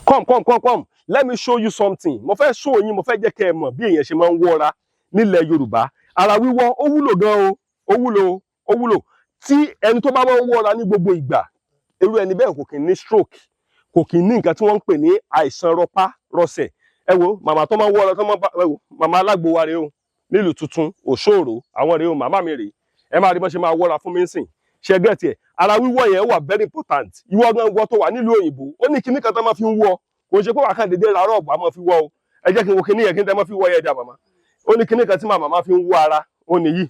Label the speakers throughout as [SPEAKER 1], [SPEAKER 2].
[SPEAKER 1] Come. Let me show you something. Mo fẹ́ show yín, mo fẹ́ jẹ́ kẹ́ ẹ mọ̀ bí èèyàn ṣe máa ń wọ́ra nílẹ̀ Yorùbá. Ara wíwọ́ ó wúlò gan o. Ó wúlò. Tí ẹni tó bá máa ń wọ́ra ní gbogbo ìgbà, irú ẹni bẹ́ẹ̀ kò kì í ní stroke, kò kì í ní nǹkan tí wọ́n ń pè ní àìsàn rọpárọsẹ̀. Ẹ wo màmá tó máa ń wọ́ra tó máa bá ẹ wo màmá Alagbo wa rèé o. Nílùú tuntun Òṣòro àwọn rèé o màmá mi rèé. Ẹ máa rí bọ́n ṣe máa wọ́ra fún mi nsìn. Ṣé get ẹ? Ara wíwọ́ yẹn wà very important. Ìwọ gan wọ́ tó wà nílùú òyìnbó. Ó ní kinní kan tó máa fi ń wọ́. Kò ṣe pé wà kàn dédé ra rọ́ọ̀bù a máa fi wọ́ o. Ẹ jẹ́ kí n wo kinní yẹn kí n tẹ́ máa fi wọ́ yẹn dà màmá. Ó ní kinní kan tí màmá máa fi ń wọ́ ara. Ó ní yìí.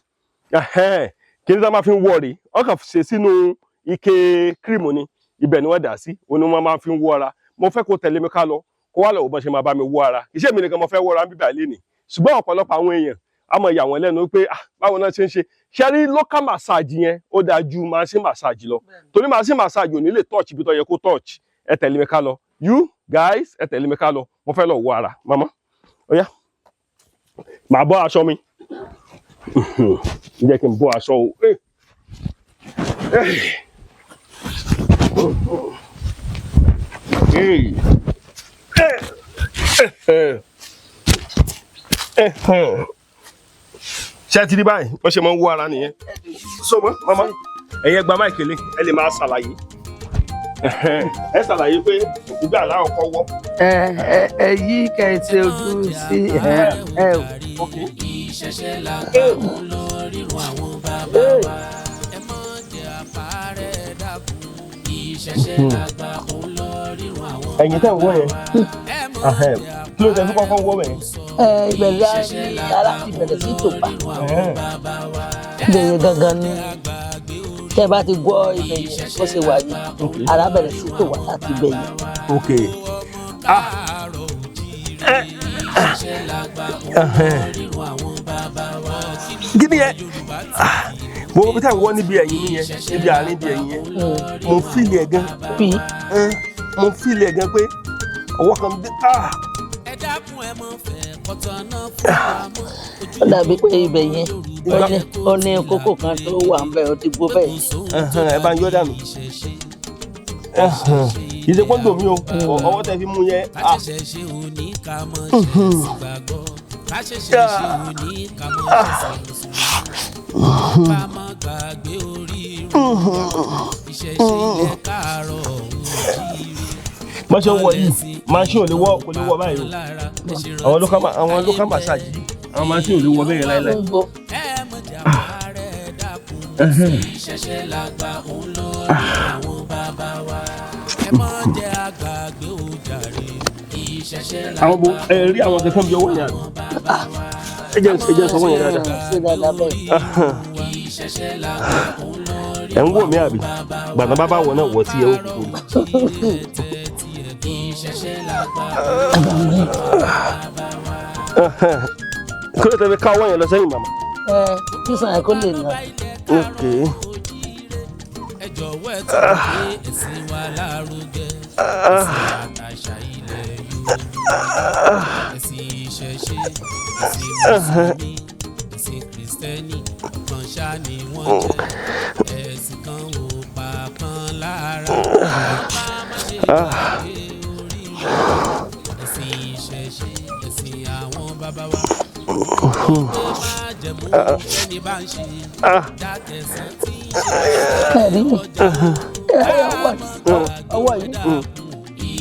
[SPEAKER 1] Kinní tó máa fi ń wọ́ rèé. Ó kàn ṣe sínú ike cream ni. Ibẹ̀ ni wọ́n dà sí. Ó ní wọ́n máa fi ń wọ́ ara. Mo fẹ́ kó tẹ̀lé mi ká lọ. Kó wá lọ́wọ́ bọ́n ṣe máa bá mi wọ́ ara. Iṣẹ́ mi nìkan mo fẹ́ wọ́ra bíbà lénìí. Ṣùgbọ́n ọ̀pọ̀lọpọ̀ àwọn èèyàn a máa yà wọ́n lẹ́nu pé báwo náà ṣe ń ṣe. Ṣé rí local massage yẹn ó dáa ju machine massage lọ. Torí machine massage ò ní lè touch ibi tó yẹ kó touch. Ẹ tẹ̀lé mi ká lọ. You guys ẹ tẹ̀lé mi ká lọ. Mo fẹ́ lọ wọ́ ara. Mama ó yá. Màá bọ́ aṣọ mi. Jẹ́ kí n bọ́ aṣọ o. Ṣé ti rí báyìí wọ́n ṣe máa ń wọ́ ara nìyẹn. So mama ẹ̀yẹ gba máìkì lé ẹ lè máa ṣàlàyé. Ẹ ṣàlàyé pé ìgbà aláwọ̀ kọ́ wọ́.
[SPEAKER 2] Ẹ yí kẹ̀tẹ̀ ojú sí
[SPEAKER 1] ẹ̀yin tẹ́ ń wọ́ yẹn. Kí ló tẹ́ fún kọ́kọ́ wọ́ bẹ̀yẹn?
[SPEAKER 2] Ìbẹ̀rẹ̀ ara ti bẹ̀rẹ̀ sí tòpá. Ibẹ̀ yẹn gangan ni tẹ́ bá ti gbọ́ ibẹ̀ yẹn bó ṣe wà yìí ara bẹ̀rẹ̀ sí tòwá láti ibẹ̀ yẹn.
[SPEAKER 1] Ok. Kí ni yẹn? Mo bí táwọn wọ́ níbi ẹ̀yìn mi yẹn, níbi àárín ibi ẹ̀yìn yẹn. Mo fíìlì ẹ̀ gan. Mo fíìlì ẹ̀ gan pé ọwọ́ kan dé.
[SPEAKER 2] Ó dàbí pé ibẹ̀ yẹn ó ní kókó kan tó wà ń bẹ̀ ó ti gbó bẹ́ẹ̀.
[SPEAKER 1] Ẹ bá ń yọ dànù. Ìṣe pọ́ńdò mi o, ọwọ́ tẹ fi mú yẹn. Má ṣe ń wọ yìí, machine ò lè wọ báyìí o. Àwọn local massage yìí, àwọn machine ò lè wọ bẹ́ẹ̀ láíláí. Àwọn bo rí àwọn kẹ̀kẹ́ bí ọwọ́ yẹn. Ẹ jẹ́ sọ wọ́n yẹn dáadáa. Ẹ ń wò mí àbí? Gbàgbọ́n bá wọ̀ náà wọ̀ tí ẹ ó kú. Kí ló tẹ̀lé ká ọwọ́ yẹn lọ sẹ́yìn màmá?
[SPEAKER 2] Kísan ẹ̀ kó lè nà.
[SPEAKER 1] Ok.
[SPEAKER 2] Ọwọ́ yìí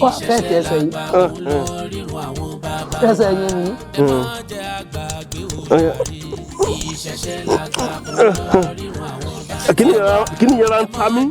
[SPEAKER 2] wà kẹ́ẹ̀tì ẹsẹ̀ yìí. Ẹsẹ̀ yìí ni.
[SPEAKER 1] Kí ni yẹra ń ta mí?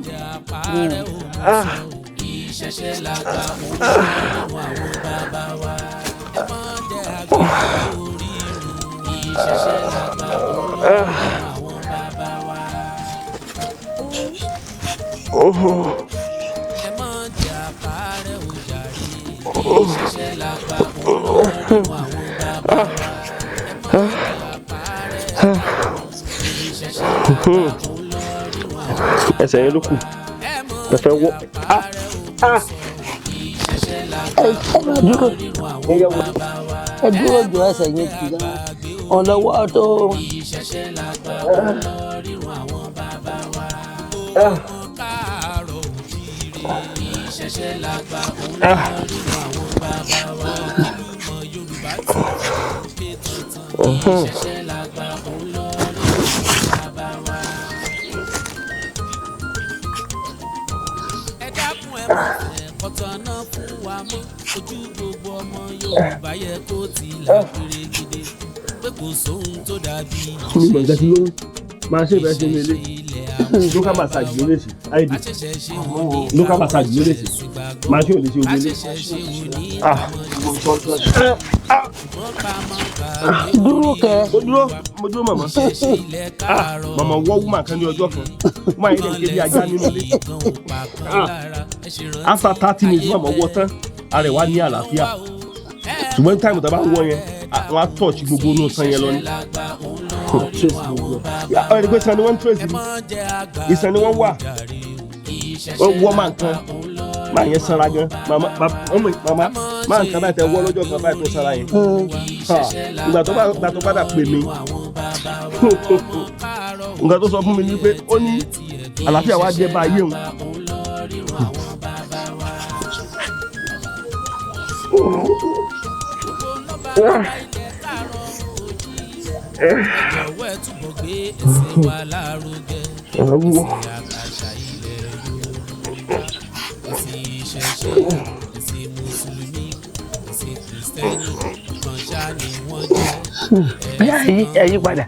[SPEAKER 1] Ẹsẹ̀ yẹn ló kù. Ẹ fẹ́ wọ́.
[SPEAKER 2] Ẹ dúró jù ẹsẹ̀ yẹn kì í ọlọ́wọ́ tó.
[SPEAKER 3] ẹ dákun ẹ má fẹ́ kọ́tọ̀nà fún wa mọ́ ojú gbogbo ọmọ Yorùbá yẹ kó ti là pérégede pé kò sóhun tó dàbí ìṣẹ̀ṣe
[SPEAKER 1] máa ṣe ìbẹ̀rẹ̀ sí ní ilé local massage ló lè ṣe id local massage ló lè ṣe máa ṣe òde ṣe ogun ilé.
[SPEAKER 2] dúró kẹ.
[SPEAKER 1] mo dúró màmá màmá wọ́ wúmà kan ní ọjọ́ kan wúmà yìí lè ké bí ajá nínú ilé after 30 minutes màmá wọ́ tán arẹwà ní àlàáfíà ṣùgbọ́n táìmù tó bá ń wọ́ yẹn wọ́n á touch gbogbo inú san yẹn lọ ní. ọ̀rẹ́ pé sani wọ́n ń trace mi ìsàn ni wọ́n wà ó wọ́ máa ń kan máa yẹn sanra gan màmá máa ń kan báyìí tẹ wọ́ lọ́jọ́ kan báyìí tó sanra yẹn ìgbà tó padà pè mí nǹkan tó sọ fún mi ni pé ó ní àlàáfíà wa jẹ́ bá ayé òun.
[SPEAKER 3] ìjọ̀wọ́ ẹ̀ túbọ̀ gbé ẹ̀sìn wa lárugẹ ẹ̀sìn àtàṣà ilẹ̀ Yorùbá ẹ̀sìn ìṣẹ̀ṣe ẹ̀sìn mùsùlùmí ẹ̀sìn kìrìsìtẹ́nì kan ṣáà ni wọ́n jẹ́
[SPEAKER 2] ẹ̀yí padà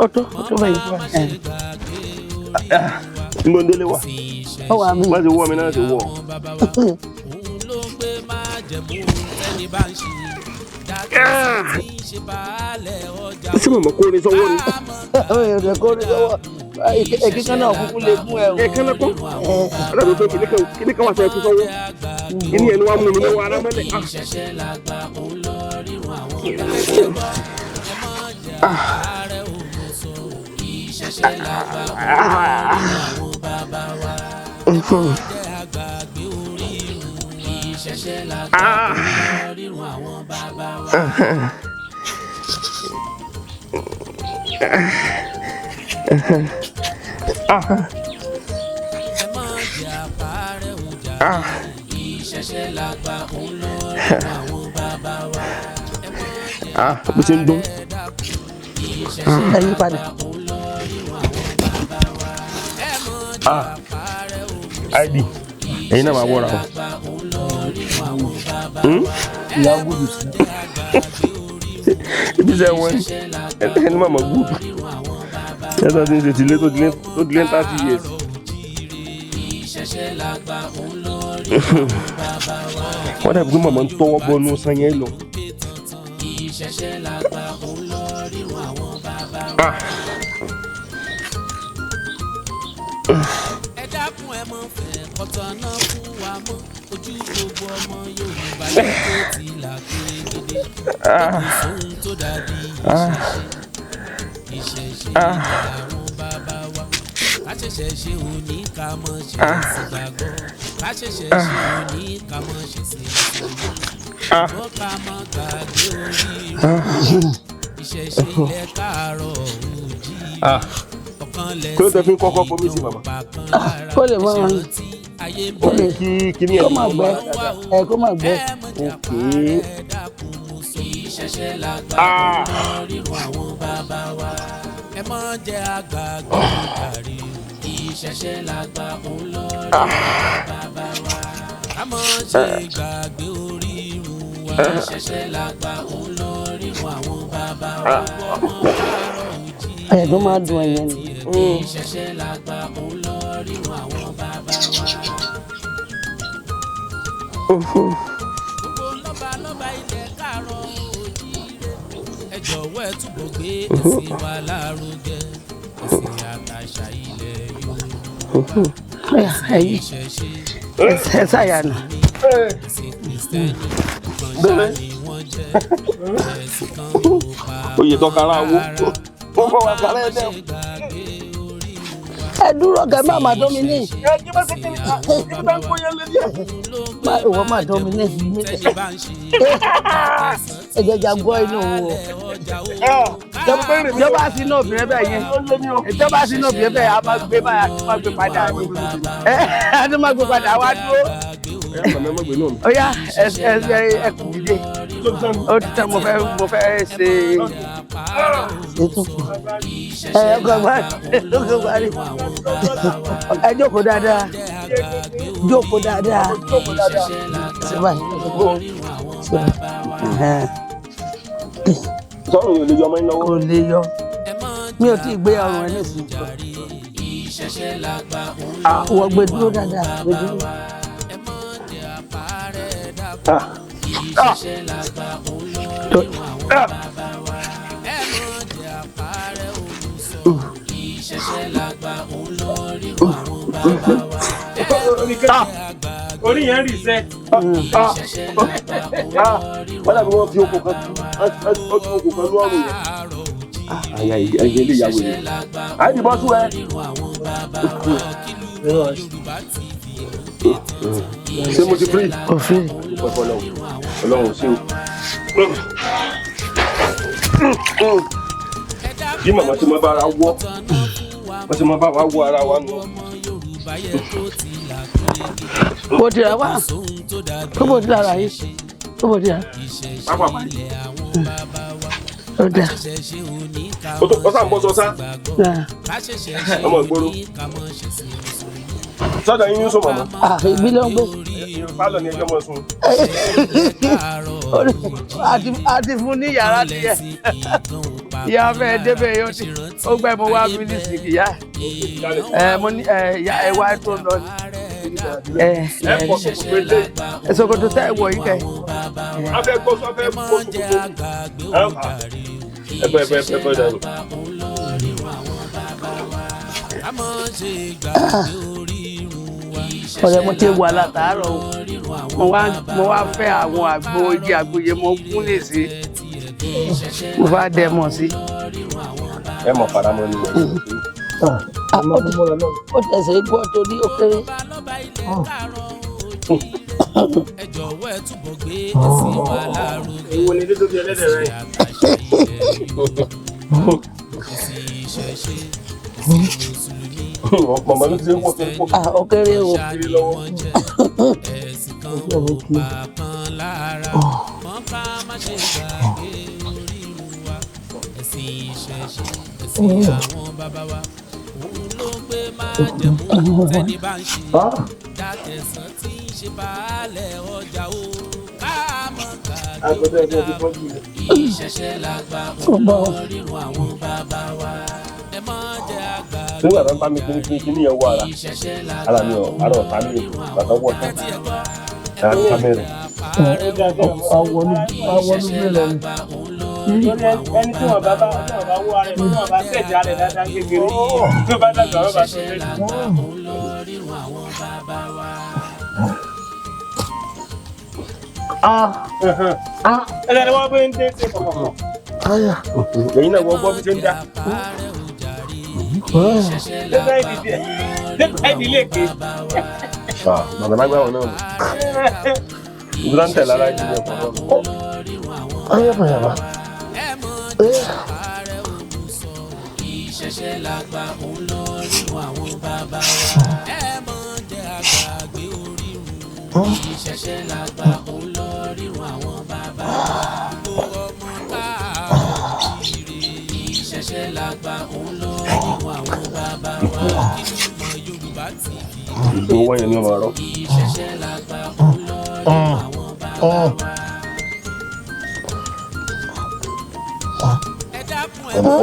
[SPEAKER 2] ọtún bẹ́ẹ̀ yí padà.
[SPEAKER 1] mo ń délé wa
[SPEAKER 2] ọwọ́ àmì
[SPEAKER 1] má ti wọ́ mi náà ti wọ̀.
[SPEAKER 3] òun ló ń gbé máa jẹ̀mú ẹni bá ń ṣe
[SPEAKER 1] sí màmá kó ní sọ́wọ́ ni.
[SPEAKER 2] ọ̀rẹ́ kó ní sọ́wọ́ ẹ̀kíkan náà kúkú lè mú ẹ.
[SPEAKER 1] ẹ̀kan náà kọ́ ọ̀rẹ́ mi pé kíní kan wà sọ ẹ̀kú sọ́wọ́ kíní ẹni wà mú mi lọ́wọ́ ara mọ́lẹ̀. bó ṣe ń dún.
[SPEAKER 2] ẹ̀yí padà.
[SPEAKER 1] id ẹ̀yin náà máa wọ́ra o.
[SPEAKER 2] ìyá gúdù sí.
[SPEAKER 1] ibi sẹ́ wọ́n ẹni máa mọ̀ gúdù ẹ̀sán ti ń ṣe tìlé tó dilé 30 years. wọ́n dàbí pé màmá ń tọwọ́ bọ́ inú san yẹn lọ.
[SPEAKER 3] ẹ dákun ẹ mọ̀ fẹ́ kọ́tọ̀nà fún wa mọ́ ojú gbogbo ọmọ Yorùbá yẹ kó ti là pérégede kò sóhun tó dàbí ìṣẹ̀ṣe àwọn bàbá wa ká ṣẹ̀ṣẹ̀ ṣe òní ká mọ̀ ṣe sí gbàgbọ́ ká ṣẹ̀ṣẹ̀ ṣe òní ká mọ̀ ṣe sí ìṣòro ṣùgbọ́n ká mọ̀ gbàgbé orí ìṣẹ̀ṣe ilẹ̀ káàárọ̀ oòjíire
[SPEAKER 1] kí ló tẹ fi ń kọ́kọ́ fomi sí màmá.
[SPEAKER 2] kó lè mọ
[SPEAKER 1] ó lè kí kíní ẹ̀
[SPEAKER 2] kó má gbẹ kó má gbẹ.
[SPEAKER 3] ẹ mọ jẹ àgbàgbà kárí ìṣẹ̀ṣe làgbà òun lórí bàbá wa ká mọ ṣe gbàgbé orírun wa ìṣẹ̀ṣe làgbà òun lórí àwọn bàbá wa ọmọ àárọ̀ òjì
[SPEAKER 2] ẹ̀dùn máa dùn ẹ̀yẹn ni.
[SPEAKER 3] ìṣẹ̀ṣe làgbà òun lórí àwọn bàbá wa. gbogbo lọ́ba ilẹ̀ káàárọ̀ oòjíire ẹ jọ̀wọ́ ẹ túbọ̀ gbé ẹ̀sìn wa lárugẹ ẹ̀sìn àtàṣà ilẹ̀ Yorùbá ẹ̀sìn ìṣẹ̀ṣe
[SPEAKER 2] ẹ ṣàyànà.
[SPEAKER 3] ẹ̀sìn kìrìsìtẹ́nì kan ṣáà ni wọ́n jẹ́ ẹ̀sìn kan ló pa
[SPEAKER 1] oyè tó kára owó wọ́n bọ̀ wá kálẹ̀ ẹ̀ dẹ́.
[SPEAKER 2] ẹ dúró kẹ má má Dominic. ìwọ má Dominic mi tẹ. ẹ jẹjà gbọ́ inú wo. ìjọba sínú obìnrin bẹ́ẹ̀ yẹn ìjọba sínú obìnrin bẹ́ẹ̀ a máa gbé báyà a máa gbé padà ní. a tún máa gbé padà wá dúró. ó yá ẹ kù dìde. ó ti tán mo fẹ́ ṣe ètò ọkọ̀ gbárí ẹ jókòó dáadáa ṣe báyìí
[SPEAKER 1] sọ́run yóò lè yọ ọmọ yín lọ́wọ́.
[SPEAKER 2] kò lè yọ mi ò tí ì gbé ọrùn ẹ nísìnyí wọ́n gbé dúró dáadáa gbé dúró.
[SPEAKER 4] Orí yẹn rí sẹ́.
[SPEAKER 1] Wọ́n dàbí wọ́n fi okùn kan lọ́rùn yẹn. Àyà ilé ìyàwó yẹn. Àìdí bọ́ sú ẹ. Ṣé mo ti free?
[SPEAKER 2] Òfin.
[SPEAKER 1] Ọlọ́run ṣé o. Bí màmá ti máa bá ara wọ́, wọ́n ti máa bá wa wọ́ ara wa nù.
[SPEAKER 2] Bó ti rà wá, tó bó ti lára yìí, tó bó ti rà.
[SPEAKER 1] Pápá báyìí.
[SPEAKER 2] Ó dà.
[SPEAKER 1] Ó sàn bọ́ sọ́sá. Ọmọ ìgboro. Sọ́dọ̀ yín ní sọ màmá.
[SPEAKER 2] Ibi ló ń gbé.
[SPEAKER 1] Pálọ̀ ni ẹjọ́ mọ̀ sùn.
[SPEAKER 2] A ti fún ní yàrá tiẹ̀. Ìyá fẹ́ débẹ̀ yóò ti ó gbẹ́ mo wá mínísítì ìyá. Mo ní ẹ̀wá tó lọ ní. Ṣòkòtò tẹ́ ẹ̀ wọ̀ yìí kẹ́.
[SPEAKER 1] A fẹ́ gbọ́ sọ fẹ́ gbọ́ ṣòkòtò. Ẹbẹ dànù.
[SPEAKER 2] Ọ̀rẹ́ mo ti wà látàárọ̀ o mo wá fẹ́ àwọn àgbo igi àgboyè mo gún lè sí mo bá dẹ mọ̀ sí.
[SPEAKER 1] Ẹ mọ̀ faramọ́ ni mo ní.
[SPEAKER 2] Ó tẹ̀sẹ̀ gbọ́ torí ó kéré.
[SPEAKER 3] Ẹ jọ̀wọ́ ẹ túbọ̀ gbé ẹ̀sìn wa lárugẹ.
[SPEAKER 4] Èwo ni dídó bí ẹlẹ́dẹ̀ rẹ̀?
[SPEAKER 1] Màmá ló ti ń wọ́ tó ń pọ̀.
[SPEAKER 2] Ó kéré o.
[SPEAKER 3] Ẹ̀sìn kan ò pa kan lára. Wọ́n ká má ṣe gbàgbé orírun wa. Ẹ̀sìn ìṣẹ̀ṣe, ẹ̀sìn àwọn bàbá wa. Òun ló gbé máa jẹ̀mú fẹ́ni bá ń ṣe. Dàtẹ̀sán tí ń ṣe baálẹ̀ ọjà o. Ká mọ̀ gbàgbé ìṣẹ̀ṣe làgbà òun lórírun àwọn bàbá wa. Ẹ má jẹ́ àgbà.
[SPEAKER 1] Nígbà tó ń bá mi kíní yẹn wọ ara mi ara ọ̀tá mi bàtà wọ̀ tán. Ara kámẹ́rà.
[SPEAKER 2] Àwọn oníbẹ̀rẹ̀ ni.
[SPEAKER 4] Ẹni tí wọ́n bá wọ́ ara ẹ̀ tí wọ́n bá tẹ̀jà rẹ̀ dáadáa kékeré tó bá dàgbà wọ́n bá tó lé. Ẹ̀rẹ̀ wọ́n bí ń dé ṣe pọ̀pọ̀.
[SPEAKER 1] Ẹ̀yin náà wọ́n gbọ́ bí ṣe ń dá.
[SPEAKER 4] Dẹ́gbà ìdílé ké.
[SPEAKER 1] Bàbá lágbà wọn náà. Ìdúrà ń tẹ̀lé ara ìdílé ẹ̀kọ́ náà.
[SPEAKER 3] Ìṣẹ̀ṣe làgbà òun lórírun àwọn bàbá wa. Ẹ mọ̀ jẹ́ àgbàgbé orírun. Ìṣẹ̀ṣe làgbà òun lórírun àwọn bàbá wa. Gbogbo ọmọ káàárọ̀ ire. Ìṣẹ̀ṣe làgbà òun lórírun àwọn bàbá wa. Kí ni ìmọ̀ Yorùbá TV?
[SPEAKER 1] Ìgbó wọ́n yẹn ní ọmọ ọ̀rọ̀.
[SPEAKER 3] Ìṣẹ̀ṣe làgbà òun lórírun àwọn bàbá wa. Ẹ dákun ẹ mọ̀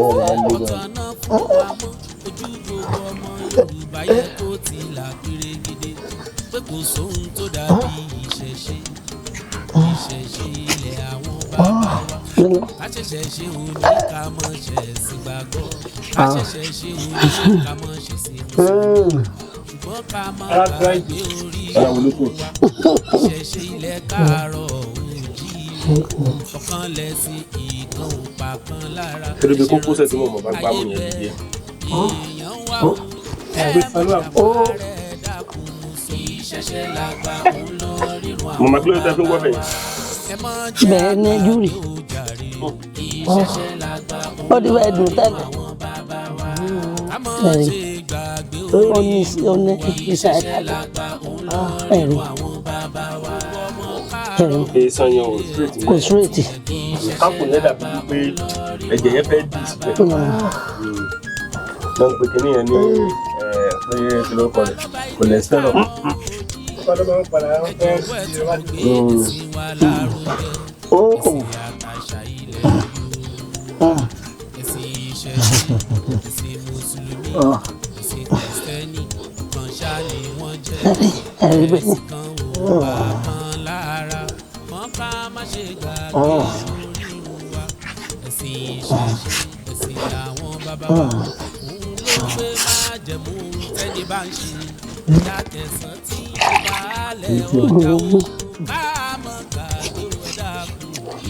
[SPEAKER 3] ọ̀tàn náà fún wa mọ́. Ojúgbò ọmọ Yorùbá yẹ kó ti là pérégedé. Pé kò sóhun tó dàbí ìṣẹ̀ṣe. Ìṣẹ̀ṣe ilẹ̀ àwọn bàbá wa. Ká ṣẹ̀ṣẹ̀ ṣe òní ká mọ̀ ṣẹ̀ sí gbàgbọ́. Ká ṣẹ̀ṣẹ̀ ṣe òní ká mọ̀ ṣẹ̀ sí mùsùlùmí. Ṣùgbọ́n ká mọ̀ gbàgbé orí wa. Ìṣẹ̀ṣe ilẹ̀ Káàárọ̀ Oòjíire. Ọ̀kan lẹ̀sìn ìkan ò pa kan lára.
[SPEAKER 1] Kérébé kókó sẹ̀ tí mo mọ̀ bá gbá mú yẹn díẹ̀.
[SPEAKER 3] Èèyàn wà ó ẹ̀ẹ́dàkùnrin dákun sí ìṣẹ̀ṣe làgbà òun lórírun àwọn.
[SPEAKER 1] Mo máa kílódé tẹ́ fi ń wọ́ bẹ̀yẹn.
[SPEAKER 2] Bẹ́ẹ̀ ni júrì.
[SPEAKER 3] Ìṣẹ̀ṣe làgbà
[SPEAKER 2] Ó ti fẹ́ dùn tẹ́lẹ̀. Ó ní ìsà ẹ̀ka. Ẹ̀rí.
[SPEAKER 1] èèsàn yẹn ò straight
[SPEAKER 2] kò straight.
[SPEAKER 1] kápò yẹn dàbí pé ẹ̀jẹ̀ yẹn fẹ́ dì síbẹ̀ náà pé kíní yẹn ní pé kí ló kọ rẹ̀ cholesterol.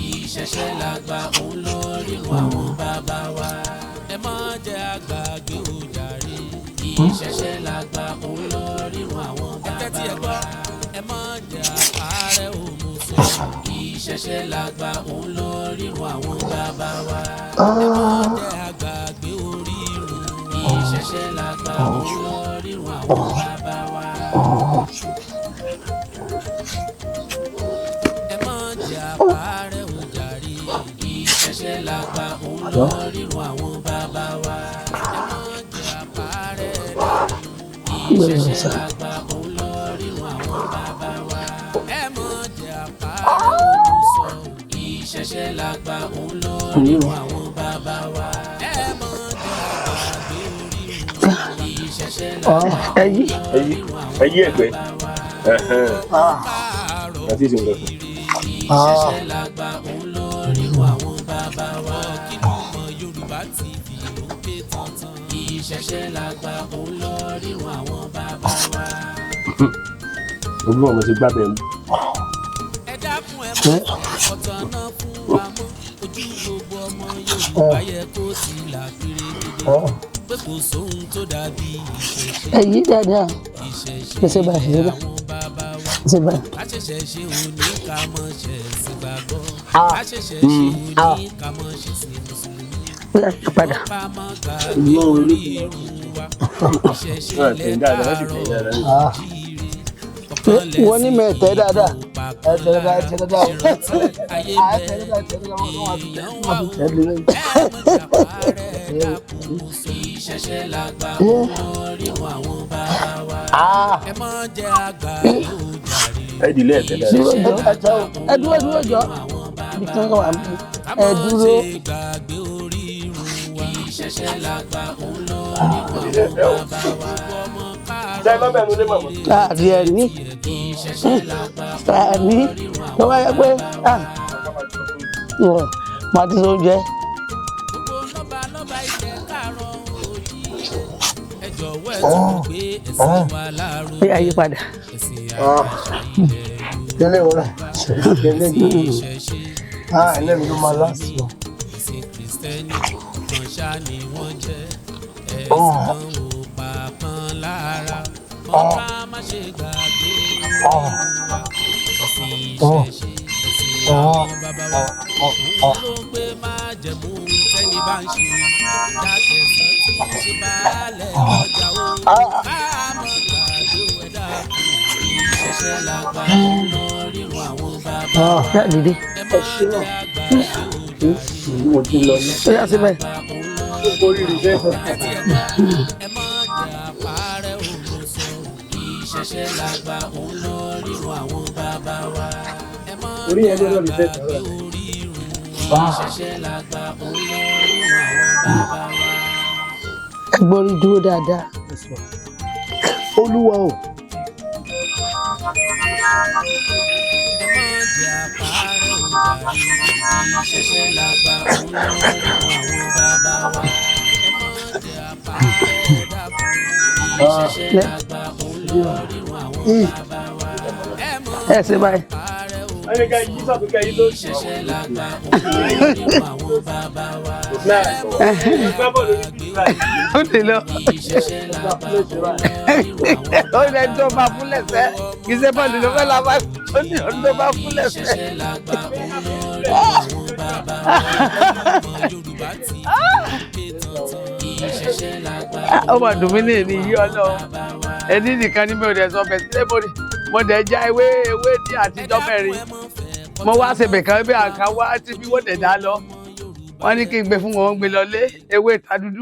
[SPEAKER 3] Ìṣẹ̀ṣẹ̀ làgbà òun lọ rírun àwọn bàbá wa. Ẹ má jẹ́ àgbàgbé o jàre. Ìṣẹ̀ṣẹ̀ làgbà òun lọ rírun àwọn bàbá wa. Ẹ má jẹ́ àpárẹ̀ òmùsọ̀. Ìṣẹ̀ṣẹ̀ làgbà òun lọ rírun àwọn bàbá wa. Ẹ má jẹ́ àgbàgbé orírun. Ìṣẹ̀ṣẹ̀ làgbà òun lọ rírun àwọn bàbá wa. Ẹ má jẹ́ àpárẹ̀ o jàre. Ìṣẹ̀ṣẹ̀ làgbà òun lọ rírun àwọn bàbá wa. Ẹ má jẹ́ àpárẹ̀ ìṣẹ̀ṣẹ̀ làgbà òun lọ rírun àwọn bàbá wa. Ẹ má jẹ́ àpárẹ̀ òmùsọ̀. Ìṣẹ̀ṣẹ̀ làgbà òun lọ rírun àwọn bàbá wa. Ẹ má jẹ́ àgbàgbé orírun. Ìṣẹ̀ṣẹ̀ làgbà òun lọ rírun àwọn bàbá wa.
[SPEAKER 1] Àti ìsìnkú
[SPEAKER 3] Ìṣẹ̀ṣẹ̀ làgbà òun lọ rírun àwọn bàbá wa. Kí ni ọmọ Yorùbá TV ló ń ké tantan. Ìṣẹ̀ṣẹ̀ làgbà òun lọ rírun àwọn bàbá wa.
[SPEAKER 1] olúwa mo ti gbábẹ́ mi.
[SPEAKER 3] Ẹ dákun ẹ mọ̀ ọ̀tọ̀ náà fún wa mọ́. Ojú gbogbo ọmọ Yorùbá yẹ kó sì là pérégedé. Pé kò sóhun tó dàbí ìṣẹ̀ṣẹ̀.
[SPEAKER 2] Èyí dáadáa.
[SPEAKER 3] Ìṣẹ̀ṣẹ̀ ilẹ̀ àwọn bàbá wa.
[SPEAKER 2] Ṣé báyìí?
[SPEAKER 3] Àṣẹ̀ṣẹ̀ ṣe òní ká mọ̀ ṣẹ̀ sí gbàgbọ́. Àṣẹ̀ṣẹ̀ ṣe òní ká mọ̀ ṣẹ̀ sí mùsùlùmí.
[SPEAKER 2] Padà.
[SPEAKER 3] Ká mọ̀ gbàgbé orí irun wa. Ìṣẹ̀ṣẹ̀ ilẹ̀ káàárọ̀ oòjíire.
[SPEAKER 2] Wọ́n ní mẹ́tẹ́ dáadáa. Ẹ̀tẹ̀ dáadáa.
[SPEAKER 3] Ayé bẹ́ẹ̀ èèyàn wà ó. Ìṣẹ̀ṣẹ̀ làgbà òun lọ rírun àwọn bàbá wa. Ẹ má jẹ́ àgbàgbé o jàre.
[SPEAKER 1] ẹ dìlé ẹ̀tẹ̀ dáadáa.
[SPEAKER 2] Ẹ dúró jọ. Ibi tí wọ́n wà ní. Ẹ dúró.
[SPEAKER 3] Gbàgbé orírun wa. Ìṣẹ̀ṣẹ̀ làgbà òun lọ rírun àwọn bàbá wa.
[SPEAKER 1] jẹ́ lọ́bẹ̀ ẹnu lé màmá.
[SPEAKER 2] Àrí ẹ̀ ní.
[SPEAKER 3] Ìṣẹ̀ṣẹ̀ làgbà
[SPEAKER 2] Àní. Tó bá yẹ pé màá ti sóúnjẹ.
[SPEAKER 3] gbogbo lọ́ba ilẹ̀ káàárọ̀ oòjíire. Ẹ jọ̀wọ́ ẹ tún gbé ẹ̀sìn wa lárugẹ.
[SPEAKER 2] Bí ayé padà.
[SPEAKER 3] Ẹ̀sìn àṣà ilẹ̀
[SPEAKER 5] Tẹ́lẹ̀ wọ́n tẹ́lẹ̀
[SPEAKER 3] ìṣẹ̀ṣe.
[SPEAKER 5] ẹlẹ́mi ló máa láti lọ.
[SPEAKER 3] Ẹ̀sìn Kristẹni kan ṣá ni wọ́n jẹ́. Ẹ̀sìn kan ò pa kan lára. Wọ́n bá má ṣe gbàgbé wa. Ẹ̀sìn ìṣẹ̀ṣe ẹ̀sìn àwọn bàbá wa. Òun ló gbé májẹ̀mú tẹ́ni bá ń ṣe. Dákẹ́sán tí ṣe baálẹ̀ ọjà o. Ká mọ̀ gbàgbé ẹ̀dá kù. Ìṣẹ̀ṣẹ̀ làgbà òun lọ rírun àwọn bàbá wa.
[SPEAKER 2] Yá dìde.
[SPEAKER 3] Ẹ má jẹ́ àgbàgbé òjò.
[SPEAKER 5] Mo ti lọ ní.
[SPEAKER 2] Ó yá síbẹ̀.
[SPEAKER 5] Gbogbo rírì bẹ́ẹ̀.
[SPEAKER 3] Ẹ má jẹ́ àpárẹ̀ òmùsọ̀. Ìṣẹ̀ṣẹ̀ làgbà òun lọ rírun àwọn bàbá wa. Ẹ má
[SPEAKER 5] Orí
[SPEAKER 3] jẹ́
[SPEAKER 5] yẹn ló lọ́ọ́ ní bẹ́ẹ̀
[SPEAKER 3] àgbàgbé
[SPEAKER 5] tọ́lá.
[SPEAKER 3] orírun. Ìṣẹ̀ṣẹ̀ làgbà òun lọ rírun àwọn bàbá wa.
[SPEAKER 2] Ẹ gbórí dúró dáadáa.
[SPEAKER 5] Olúwa o.
[SPEAKER 3] Ẹ má jẹ́ àpárẹ̀ òjàre. Ìṣẹ̀ṣẹ̀ làgbà òun lọ rírun àwọn bàbá wa. Ẹ má jẹ́ àpárẹ̀ dàbò. Ìṣẹ̀ṣẹ̀ làgbà òun lọ rírun àwọn bàbá wa. Ẹ má
[SPEAKER 2] Ẹ ṣe báyìí.
[SPEAKER 3] àpárẹ̀ òjàre.
[SPEAKER 1] ẹni ká yí sọ́tún ká yí ló ṣe.
[SPEAKER 3] Ìṣẹ̀ṣẹ̀ làgbà òun lọ rírun àwọn bàbá wa.
[SPEAKER 1] gbá bọ̀ lórí bí ìlà yìí.
[SPEAKER 2] Ó ti lọ.
[SPEAKER 3] Ìṣẹ̀ṣẹ̀ làgbà òun lọ rírun àwọn
[SPEAKER 2] Ó lẹ tó bá fún lẹ́sẹ̀. Kì í ṣe bọ́ọ̀lù ló fẹ́ la bá. Ó ní ọdún tó bá fún lẹ́sẹ̀.
[SPEAKER 3] Ìṣẹ̀ṣẹ̀ làgbà òun lọ rírun àwọn bàbá wa. Ọmọ Yorùbá ti ké tantan. Ìṣẹ̀ṣẹ̀ làgbà
[SPEAKER 2] Ó mà dùn mí ní èmi yí Ọlọ́run. Ẹni nìkan ní mi ò dẹ̀ sọ bẹ̀ sílẹ̀ bọ́ọ̀lù. mo dẹ̀ já ewé ní àtijọ́ mẹ́rin mo wá ṣe bẹ̀kan bí àǹkà wá tí bí wọ́n dẹ̀ dá lọ wọ́n ní kí n gbé fún wọn gbé lọlé ewé ta dúdú.